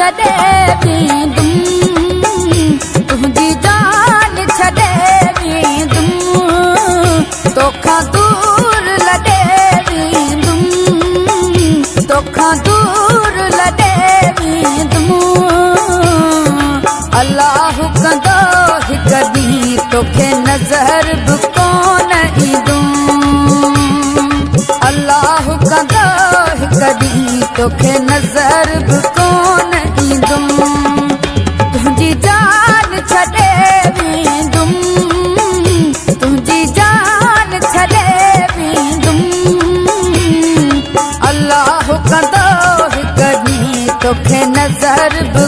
छॾे वेंदुमि, तुंहिंजी जान छॾे वेंदुमि, तोखां दूर लॾे वेंदुमि, तोखां दूर लॾे वेंदुमि। अल्लाह कंदो हिकु ॾींहुं तोखे नज़र बि कोन ईंदुमि, अल्लाह कंदो हिकु ॾींहुं तोखे नज़र बि कोन ईंदुमि। तुंहिंजी जान छॾे वेंदुमि, तुंहिंजी जान छॾे वेंदुमि, अल्लाह कंदो हिकु ॾींहुं तोखे नज़र बि